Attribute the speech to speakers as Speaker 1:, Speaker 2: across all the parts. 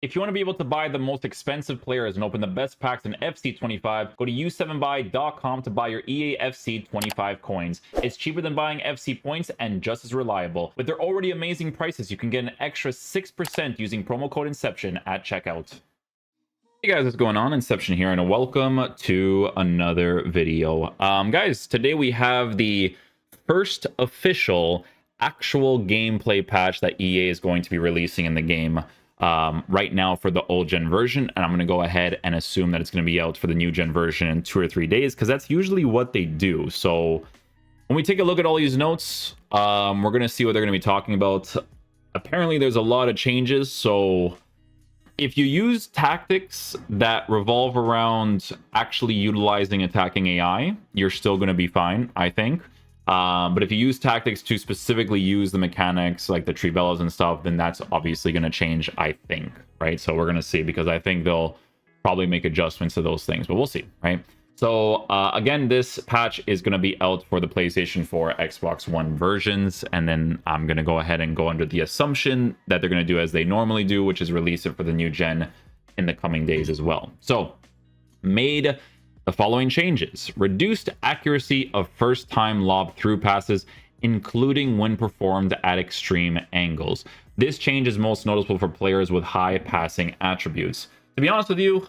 Speaker 1: If you want to be able to buy the most expensive players and open the best packs in FC25, go to u7buy.com to buy your EA FC25 coins. It's cheaper than buying FC points and just as reliable. With their already amazing prices, you can get an extra 6% using promo code Inception at checkout. Hey guys, what's going on? Inception here, and welcome to another video. Guys, today we have the first official actual gameplay patch that EA is going to be releasing in the game right now for the old gen version, and I'm going to go ahead and assume that it's going to be out for the new gen version in 2 or 3 days, because that's usually what they do. So when we take a look at all these notes, we're going to see what they're going to be talking about. Apparently there's a lot of changes, so if you use tactics that revolve around actually utilizing attacking AI, you're still going to be fine, I think. But if you use tactics to specifically use the mechanics like the Trivelas and stuff, then that's obviously going to change, I think, right? So we're going to see, because I think they'll probably make adjustments to those things, but we'll see, right? So again, this patch is going to be out for the PlayStation 4, Xbox One versions, and then I'm going to go ahead and go under the assumption that they're going to do as they normally do, which is release it for the new gen in the coming days as well. So made the following changes: reduced accuracy of first-time lob through passes, including when performed at extreme angles. This change is most noticeable for players with high passing attributes. To be honest with you,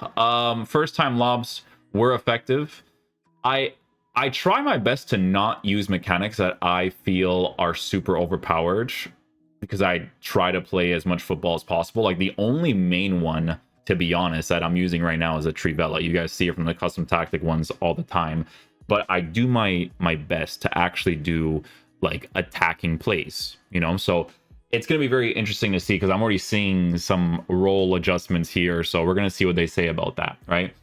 Speaker 1: first-time lobs were effective. I try my best to not use mechanics that I feel are super overpowered, because I try to play as much football as possible. Like, the only main one, to be honest, that I'm using right now is a Trivela. You guys see it from the custom tactic ones all the time, but I do my best to actually do like attacking plays, you know? So it's going to be very interesting to see, because I'm already seeing some role adjustments here, so we're going to see what they say about that, right?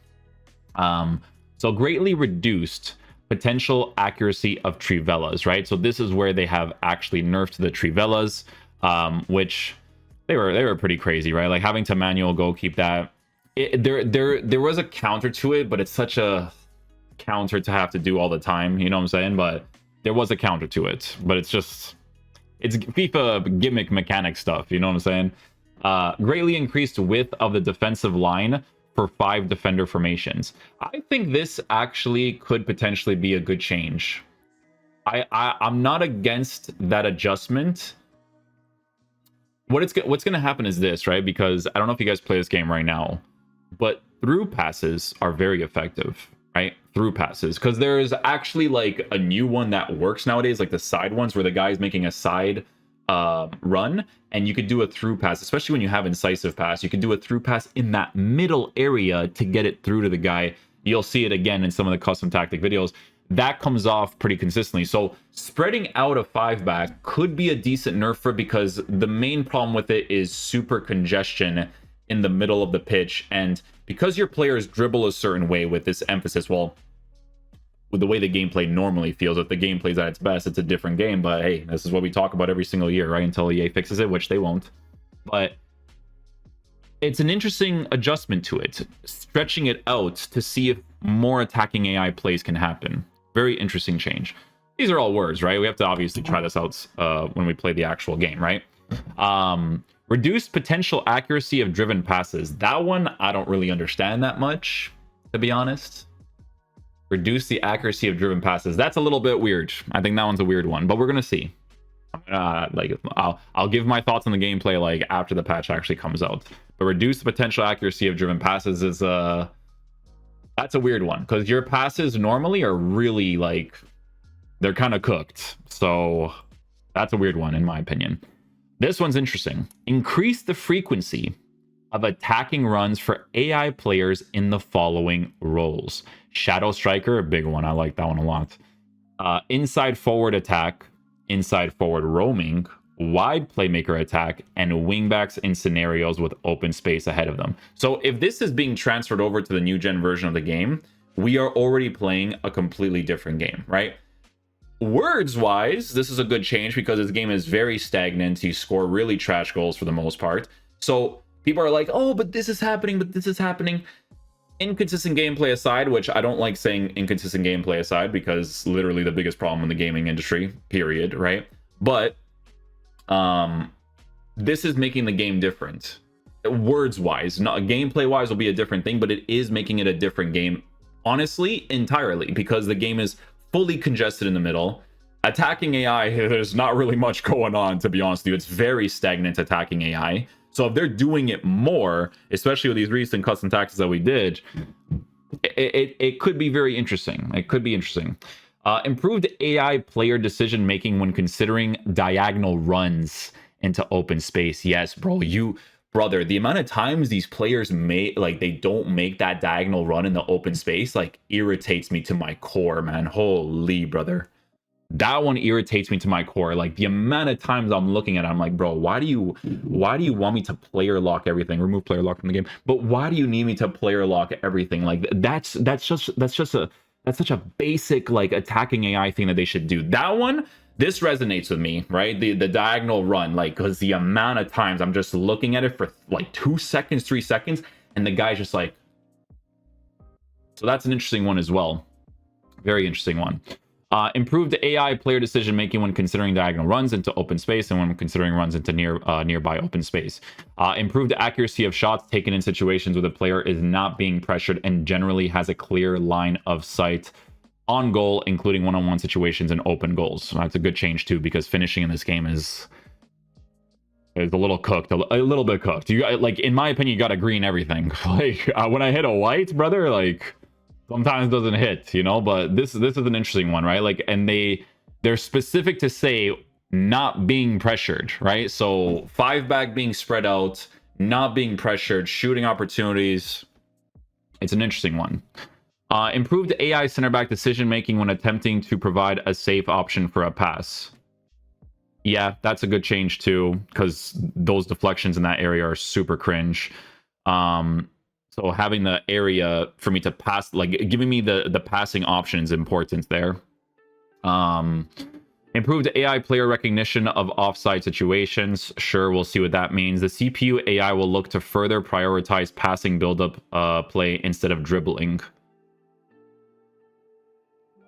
Speaker 1: So greatly reduced potential accuracy of Trivelas, right? So this is where they have actually nerfed the Trivelas, which they were pretty crazy, right? Like having to manual go keep that. There was a counter to it, but it's such a counter to have to do all the time, you know what I'm saying? But there was a counter to it, but it's FIFA gimmick mechanic stuff, you know what I'm saying? Greatly increased width of the defensive line for 5 defender formations. I think this actually could potentially be a good change. I'm not against that adjustment. What's going to happen is this, right? Because I don't know if you guys play this game right now, but through passes are very effective, right? Through passes, because there's actually like a new one that works nowadays, like the side ones where the guy's making a side run, and you could do a through pass, especially when you have incisive pass. You can do a through pass in that middle area to get it through to the guy. You'll see it again in some of the custom tactic videos. That comes off pretty consistently. So spreading out a 5-back could be a decent nerf for it, because the main problem with it is super congestion in the middle of the pitch. And because your players dribble a certain way with this emphasis, well, with the way the gameplay normally feels, if the gameplay's at its best, it's a different game. But hey, this is what we talk about every single year, right? Until EA fixes it, which they won't. But it's an interesting adjustment to it, stretching it out to see if more attacking AI plays can happen. Very interesting change. These are all words, right? We have to obviously try this out when we play the actual game, right? Reduced potential accuracy of driven passes. That one, I don't really understand that much, to be honest. Reduce the accuracy of driven passes. That's a little bit weird. I think that one's a weird one, but we're gonna see. Like, I'll give my thoughts on the gameplay like after the patch actually comes out. But reduce the potential accuracy of driven passes is that's a weird one, because your passes normally are really like, they're kind of cooked. So that's a weird one in my opinion. This one's interesting. Increase the frequency of attacking runs for AI players in the following roles: Shadow Striker, a big one, I like that one a lot. Inside forward attack, inside forward roaming, wide playmaker attack, and wingbacks in scenarios with open space ahead of them. So if this is being transferred over to the new gen version of the game, we are already playing a completely different game, right? Words wise, this is a good change, because this game is very stagnant. You score really trash goals for the most part. So people are like, oh, but this is happening, but this is happening. Inconsistent gameplay aside, which I don't like saying inconsistent gameplay aside, because literally the biggest problem in the gaming industry, period, right? But this is making the game different. words wise, not gameplay wise will be a different thing, but it is making it a different game, honestly, entirely, because the game is fully congested in the middle. Attacking AI, there's not really much going on, to be honest with you. It's very stagnant attacking AI. So if they're doing it more, especially with these recent custom taxes that we did, it could be very interesting. It could be interesting. Improved AI player decision making when considering diagonal runs into open space. Yes, bro, brother, the amount of times these players they don't make that diagonal run in the open space, like, irritates me to my core, man. Holy, brother. That one irritates me to my core. Like, the amount of times I'm looking at it, I'm like, bro, why do you want me to player lock everything? Remove player lock from the game. But why do you need me to player lock everything? Like, that's such a basic, like, attacking AI thing that they should do. That one, this resonates with me, right? The diagonal run, like, because the amount of times I'm just looking at it for like 2 seconds, 3 seconds, and the guy's just like. So that's an interesting one as well. Very interesting one. Improved AI player decision making when considering diagonal runs into open space and when considering runs into nearby open space. Improved accuracy of shots taken in situations where the player is not being pressured and generally has a clear line of sight on goal, including one-on-one situations and open goals. So that's a good change too, because finishing in this game is a little cooked, a little bit cooked. You like, in my opinion, you got to green everything. Like, when I hit a white, brother, like, sometimes doesn't hit, you know. But this is an interesting one, right? Like, and they're specific to say not being pressured, right? So 5-back being spread out, not being pressured, shooting opportunities. It's an interesting one. Improved AI center back decision making when attempting to provide a safe option for a pass. Yeah, that's a good change too, because those deflections in that area are super cringe. So having the area for me to pass, like, giving me the passing option is important there. Improved AI player recognition of offside situations. Sure, we'll see what that means. The CPU AI will look to further prioritize passing build-up play instead of dribbling.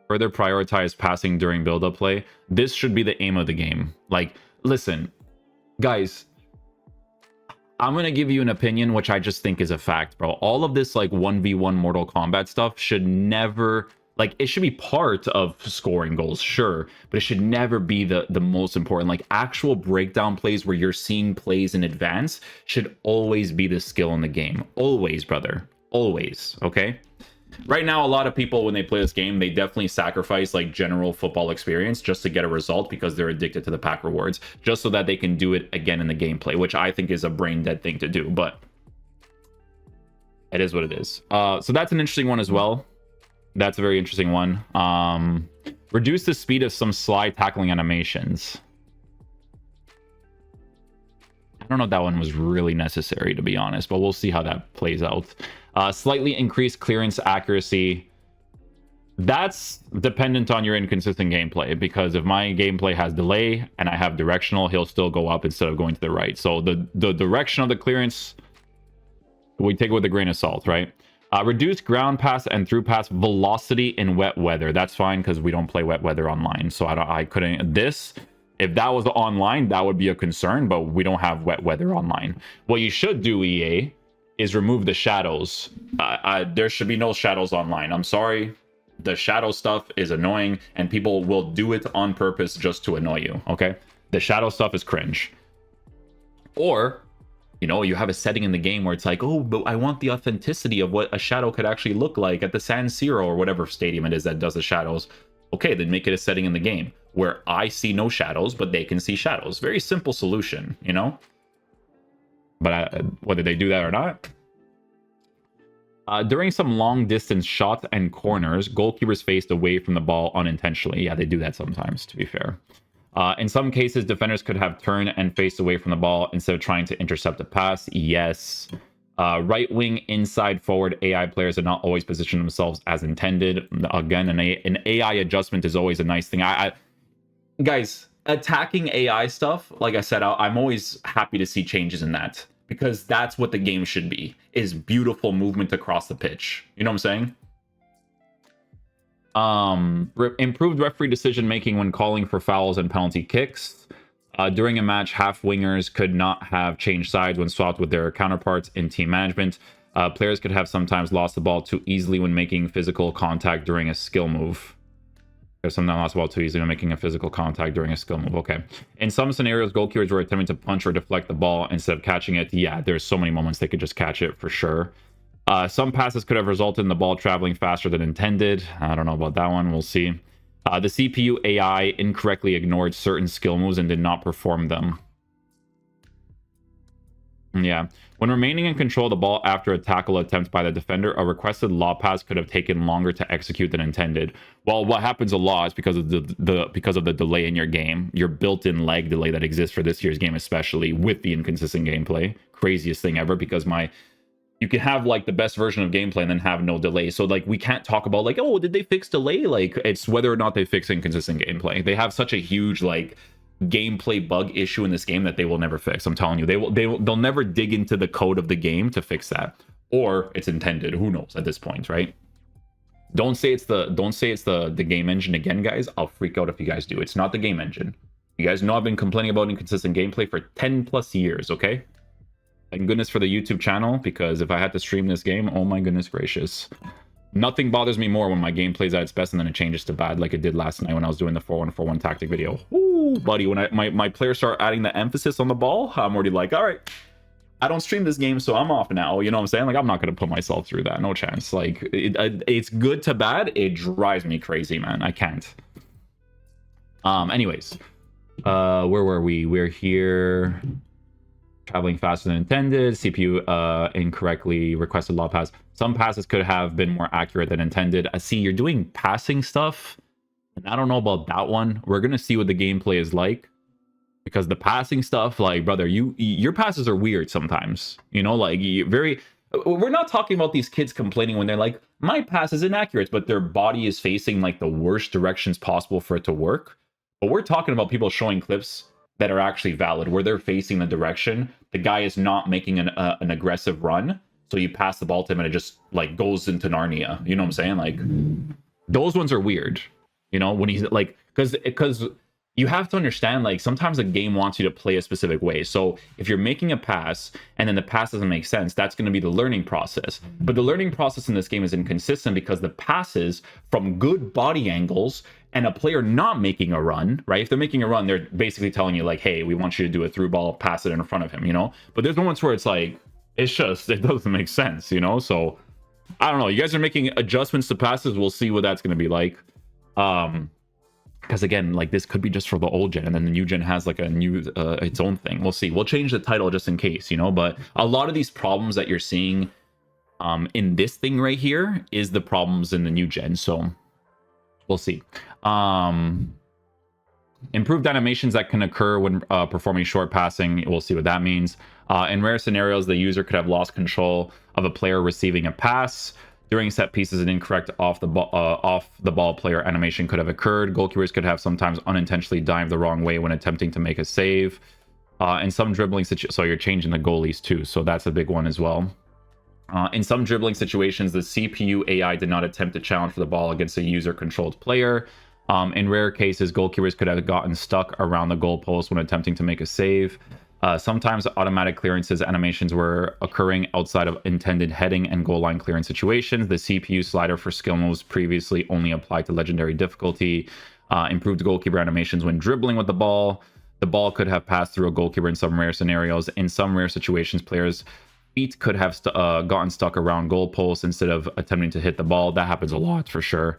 Speaker 1: Further prioritize passing during build-up play. This should be the aim of the game. Like, listen, guys, I'm going to give you an opinion, which I just think is a fact, bro. All of this, like, 1v1 Mortal Kombat stuff should never, like, it should be part of scoring goals, sure, but it should never be the most important. Like, actual breakdown plays where you're seeing plays in advance should always be the skill in the game. Always, brother. Always, okay? Right now, a lot of people, when they play this game, they definitely sacrifice, like, general football experience just to get a result because they're addicted to the pack rewards, just so that they can do it again in the gameplay, which I think is a brain dead thing to do, but it is what it is. So that's an interesting one as well. That's a very interesting one. Reduce the speed of some slide tackling animations. I don't know if that one was really necessary, to be honest, but we'll see how that plays out. Slightly increased clearance accuracy. That's dependent on your inconsistent gameplay, because if my gameplay has delay and I have directional, he'll still go up instead of going to the right. So the direction of the clearance, we take it with a grain of salt, right? Reduce ground pass and through pass velocity in wet weather. That's fine, because we don't play wet weather online. So I couldn't. This, if that was online, that would be a concern, but we don't have wet weather online. What you should do, EA, is remove the shadows. There should be no shadows online. I'm sorry. The shadow stuff is annoying, and people will do it on purpose just to annoy you, okay? The shadow stuff is cringe. Or, you know, you have a setting in the game where it's like, oh, but I want the authenticity of what a shadow could actually look like at the San Siro or whatever stadium it is that does the shadows. Okay, then make it a setting in the game where I see no shadows, but they can see shadows. Very simple solution, you know? But whether they do that or not. During some long distance shots and corners, goalkeepers faced away from the ball unintentionally. Yeah, they do that sometimes, to be fair. In some cases, defenders could have turned and faced away from the ball instead of trying to intercept a pass. Yes. Right wing, inside, forward AI players are not always position themselves as intended. Again, an AI adjustment is always a nice thing. Guys, attacking AI stuff, like I said, I'm always happy to see changes in that, because that's what the game should be, is beautiful movement across the pitch. You know what I'm saying? Improved referee decision making when calling for fouls and penalty kicks. During a match, half wingers could not have changed sides when swapped with their counterparts in team management. Players could have sometimes lost the ball too easily when making physical contact during a skill move. There's sometimes lost the ball too easily when making a physical contact during a skill move. Okay. In some scenarios, goalkeepers were attempting to punch or deflect the ball instead of catching it. Yeah, there's so many moments they could just catch it for sure. Some passes could have resulted in the ball traveling faster than intended. I don't know about that one. We'll see. The CPU AI incorrectly ignored certain skill moves and did not perform them. Yeah. When remaining in control of the ball after a tackle attempt by the defender, a requested law pass could have taken longer to execute than intended. Well, what happens a lot is because of the delay in your game, your built-in lag delay that exists for this year's game, especially with the inconsistent gameplay. Craziest thing ever, because you can have like the best version of gameplay and then have no delay. So like we can't talk about like, oh, did they fix delay? Like it's whether or not they fix inconsistent gameplay. They have such a huge like gameplay bug issue in this game that they will never fix. I'm telling you, they'll never dig into the code of the game to fix that, or it's intended. Who knows at this point, right? Don't say it's the game engine again, guys. I'll freak out if you guys do. It's not the game engine. You guys know I've been complaining about inconsistent gameplay for 10 plus years. Okay. Thank goodness for the YouTube channel, because if I had to stream this game, oh my goodness gracious. Nothing bothers me more when my game plays at its best and then it changes to bad, like it did last night when I was doing the 4-1-4-1 tactic video. Ooh, buddy, when my players start adding the emphasis on the ball, I'm already like, all right, I don't stream this game, so I'm off now. You know what I'm saying? Like, I'm not going to put myself through that. No chance. Like, it's good to bad. It drives me crazy, man. I can't. Anyways, where were we? We're here. Traveling faster than intended. CPU incorrectly requested law pass. Some passes could have been more accurate than intended. I see you're doing passing stuff, and I don't know about that one. We're gonna see what the gameplay is like, because the passing stuff, like, brother, your passes are weird sometimes. You know, like we're not talking about these kids complaining when they're like, my pass is inaccurate, but their body is facing like the worst directions possible for it to work. But we're talking about people showing clips that are actually valid, where they're facing the direction. The guy is not making an aggressive run, so you pass the ball to him and it just like goes into Narnia. You know what I'm saying? Like, those ones are weird. You know, when he's like, because you have to understand, like, sometimes the game wants you to play a specific way. So if you're making a pass and then the pass doesn't make sense, that's going to be the learning process. But the learning process in this game is inconsistent because the passes from good body angles and a player not making a run, right? If they're making a run, they're basically telling you like, hey, we want you to do a through ball, pass it in front of him, you know? But there's moments where it's like, it doesn't make sense, you know? So I don't know. You guys are making adjustments to passes. We'll see what that's going to be like. Because again, like, this could be just for the old gen, and then the new gen has like a new its own thing. We'll see. We'll change the title just in case, you know. But a lot of these problems that you're seeing in this thing right here is the problems in the new gen. So we'll see. Improved animations that can occur when performing short passing. We'll see what that means. In rare scenarios, the user could have lost control of a player receiving a pass. During set pieces, an incorrect off the ball player animation could have occurred. Goalkeepers could have sometimes unintentionally dived the wrong way when attempting to make a save. In some dribbling situations, so you're changing the goalies too, so that's a big one as well. In some dribbling situations, the CPU AI did not attempt to challenge for the ball against a user-controlled player. In rare cases, goalkeepers could have gotten stuck around the goalpost when attempting to make a save. Sometimes automatic clearances animations were occurring outside of intended heading and goal line clearance situations. The CPU slider for skill moves previously only applied to legendary difficulty. Improved goalkeeper animations when dribbling with the ball. The ball could have passed through a goalkeeper in some rare scenarios. In some rare situations, players' feet could have gotten stuck around goalposts instead of attempting to hit the ball. That happens a lot for sure.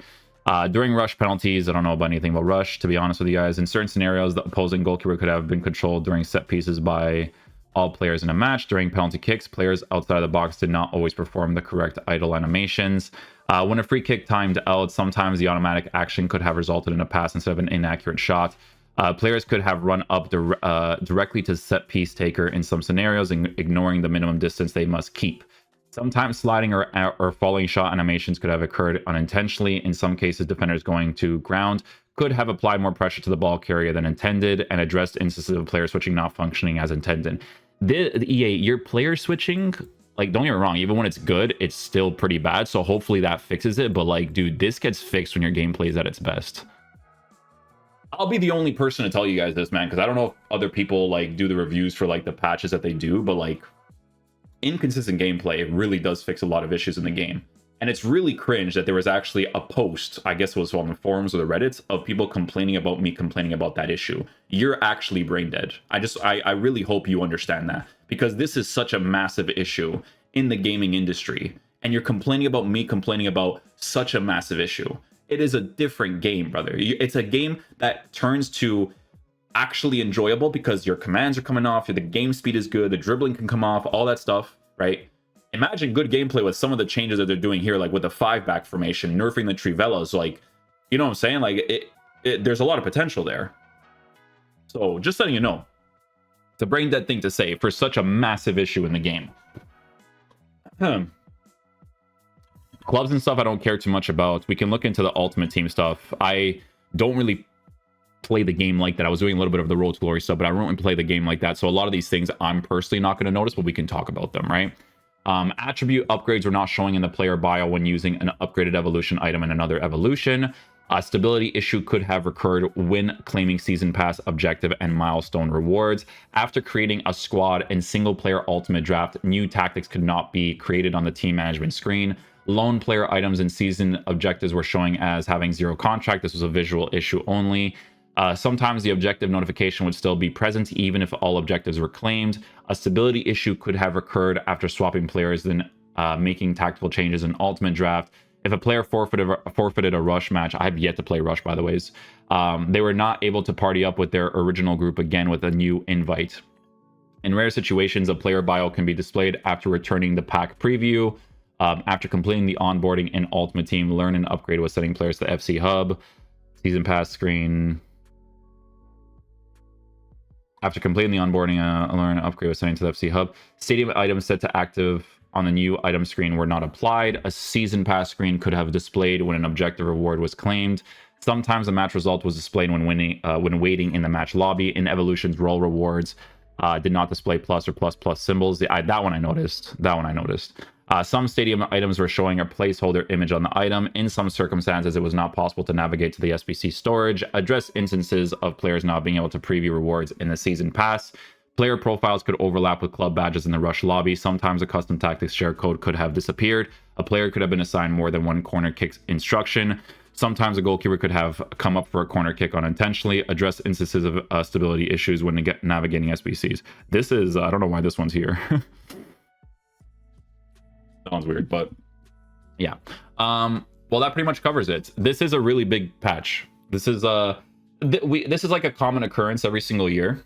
Speaker 1: During rush penalties, I don't know about anything about rush, to be honest with you guys. In certain scenarios, the opposing goalkeeper could have been controlled during set pieces by all players in a match. During penalty kicks, players outside of the box did not always perform the correct idle animations. When a free kick timed out, sometimes the automatic action could have resulted in a pass instead of an inaccurate shot. Players could have run up directly to set piece taker in some scenarios, ignoring the minimum distance they must keep. Sometimes sliding or falling shot animations could have occurred unintentionally. In some cases, defenders going to ground could have applied more pressure to the ball carrier than intended and addressed instances of player switching not functioning as intended. The EA, your player switching, like, don't get me wrong, even when it's good, it's still pretty bad. So hopefully that fixes it. But like, dude, this gets fixed when your gameplay is at its best. I'll be the only person to tell you guys this, man, because I don't know if other people like do the reviews for like the patches that they do, but like inconsistent gameplay really does fix a lot of issues in the game. And it's really cringe that there was actually a post, I guess it was on the forums or the Reddits, of people complaining about me complaining about that issue. You're actually brain dead. I really hope you understand that, because this is such a massive issue in the gaming industry. And you're complaining about me complaining about such a massive issue. It is a different game, brother. It's a game that turns to actually enjoyable because your commands are coming off, the game speed is good, the dribbling can come off, all that stuff, right? Imagine good gameplay with some of the changes that they're doing here, like with the 5-back formation, nerfing the Trivelas, like, you know what I'm saying? Like, there's a lot of potential there. So, just letting you know, it's a brain dead thing to say for such a massive issue in the game. Clubs and stuff I don't care too much about. We can look into the Ultimate Team stuff. I don't really play the game like that. I was doing a little bit of the Road to Glory stuff, but I don't really play the game like that. So a lot of these things I'm personally not going to notice, but we can talk about them, right? Attribute upgrades are not showing in the player bio when using an upgraded evolution item in another evolution. A stability issue could have recurred when claiming season pass objective and milestone rewards. After creating a squad in single player ultimate draft, new tactics could not be created on the team management screen. Lone player items and season objectives were showing as having 0 contract. This was a visual issue only. Sometimes the objective notification would still be present even if all objectives were claimed. A stability issue could have occurred after swapping players, then making tactical changes in ultimate draft. If a player forfeited a rush match, I have yet to play rush, by the way, they were not able to party up with their original group again with a new invite. In rare situations, a player bio can be displayed after returning the pack preview. After completing the onboarding in Ultimate Team, learn and upgrade with setting players to the FC Hub. Season pass screen. After completing the onboarding, learn and upgrade with setting to the FC Hub. Stadium items set to active on the new item screen were not applied. A season pass screen could have displayed when an objective reward was claimed. Sometimes the match result was displayed when waiting in the match lobby. In Evolution's role rewards did not display plus or plus plus symbols. That one I noticed. Some stadium items were showing a placeholder image on the item. In some circumstances, it was not possible to navigate to the SBC storage. Address instances of players not being able to preview rewards in the season pass. Player profiles could overlap with club badges in the rush lobby. Sometimes a custom tactics share code could have disappeared. A player could have been assigned more than one corner kick instruction. Sometimes a goalkeeper could have come up for a corner kick unintentionally. Address instances of stability issues when navigating SBCs. This is, I don't know why this one's here. Sounds weird, but yeah. Well, that pretty much covers it. This is a really big patch. This is this is like a common occurrence every single year,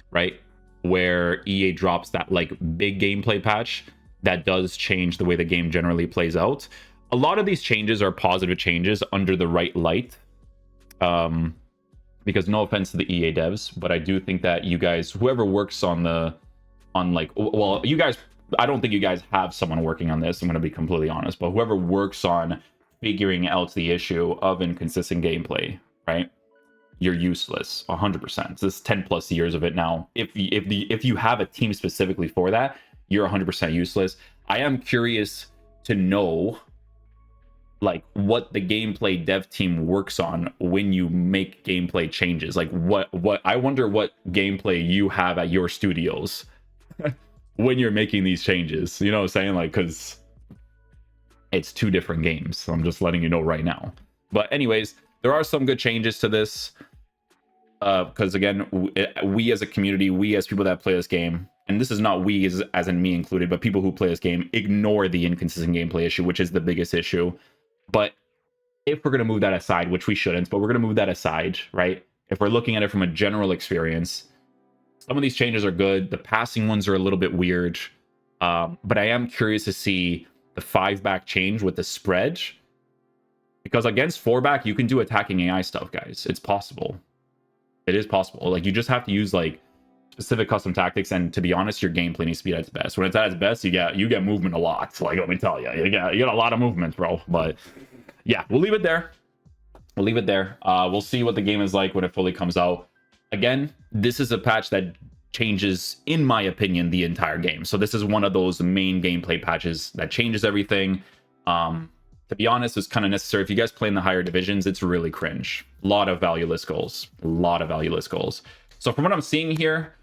Speaker 1: right? Where EA drops that like big gameplay patch that does change the way the game generally plays out. A lot of these changes are positive changes under the right light. Because no offense to the EA devs, but I do think that you guys, whoever works on you guys, I don't think you guys have someone working on this, I'm going to be completely honest, but whoever works on figuring out the issue of inconsistent gameplay, right? You're useless, 100%. This is 10 plus years of it now. If you have a team specifically for that, you're 100% useless. I am curious to know like what the gameplay dev team works on when you make gameplay changes. Like what I wonder what gameplay you have at your studios when you're making these changes, you know what I'm saying? Like, because it's 2 different games. So I'm just letting you know right now. But anyways, there are some good changes to this. Because again, we as a community, we as people that play this game, and this is not we as in me included, but people who play this game ignore the inconsistent gameplay issue, which is the biggest issue. But if we're going to move that aside, which we shouldn't, but we're going to move that aside, right? If we're looking at it from a general experience, some of these changes are good. The passing ones are a little bit weird. But I am curious to see the 5-back change with the spread. Because against 4-back, you can do attacking AI stuff, guys. It's possible. It is possible. Like, you just have to use, like, specific custom tactics. And to be honest, your gameplay needs to be at its best. When it's at its best, you get movement a lot. Like, let me tell you. You get a lot of movement, bro. But, yeah, we'll leave it there. We'll see what the game is like when it fully comes out. Again, this is a patch that changes, in my opinion, the entire game. So this is one of those main gameplay patches that changes everything. To to be honest, is kind of necessary. If you guys play in the higher divisions, it's really cringe. A lot of valueless goals. A lot of valueless goals. So from what I'm seeing here,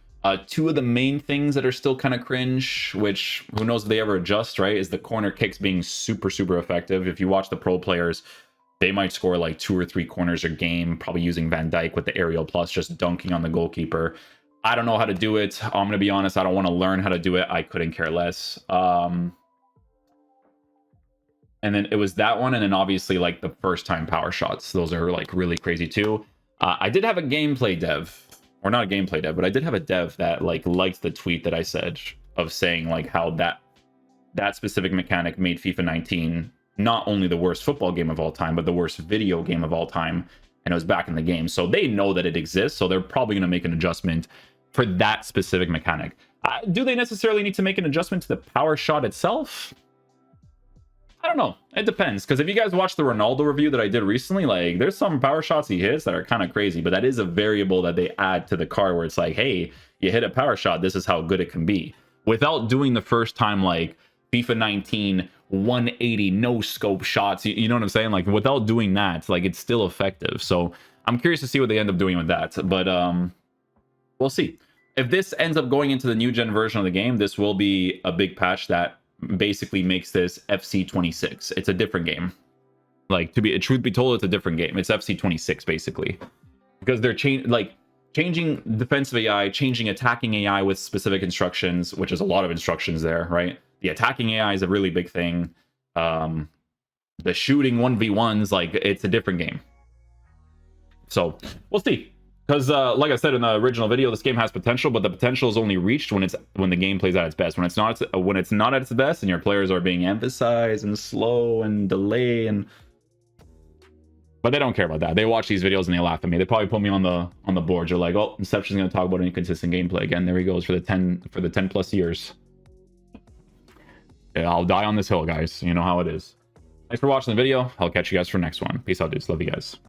Speaker 1: two of the main things that are still kind of cringe, which who knows if they ever adjust, right, is the corner kicks being super, super effective. If you watch the pro players, they might score like 2 or 3 corners a game, probably using Van Dijk with the aerial plus, just dunking on the goalkeeper. I don't know how to do it. I'm going to be honest. I don't want to learn how to do it. I couldn't care less. And then it was that one. And then obviously like the first time power shots. Those are like really crazy too. I did have a gameplay dev, or not a gameplay dev, but I did have a dev that like liked the tweet that I said of saying like how that specific mechanic made FIFA 19 not only the worst football game of all time, but the worst video game of all time. And it was back in the game. So they know that it exists. So they're probably going to make an adjustment for that specific mechanic. Do they necessarily need to make an adjustment to the power shot itself? I don't know. It depends. Because if you guys watch the Ronaldo review that I did recently, like there's some power shots he hits that are kind of crazy, but that is a variable that they add to the card where it's like, hey, you hit a power shot, this is how good it can be. Without doing the first time like FIFA 19 180 no scope shots, you know what I'm saying? Like without doing that, like it's still effective. So I'm curious to see what they end up doing with that. But we'll see. If this ends up going into the new gen version of the game, this will be a big patch that basically makes this FC 26. It's a different game. Like truth be told, it's a different game. It's FC 26 basically, because they're changing defensive AI, changing attacking AI with specific instructions, which is a lot of instructions there, right? The attacking AI is a really big thing. The shooting 1v1s, like it's a different game. So we'll see. Because like I said in the original video, this game has potential, but the potential is only reached when the game plays at its best. When it's not at its best, and your players are being emphasized and slow and delay but they don't care about that. They watch these videos and they laugh at me. They probably put me on the board. You're like, oh, Inception's gonna talk about inconsistent gameplay again. There he goes for the 10 plus years. Yeah, I'll die on this hill, guys. You know how it is. Thanks for watching the video. I'll catch you guys for the next one. Peace out, dudes. Love you guys.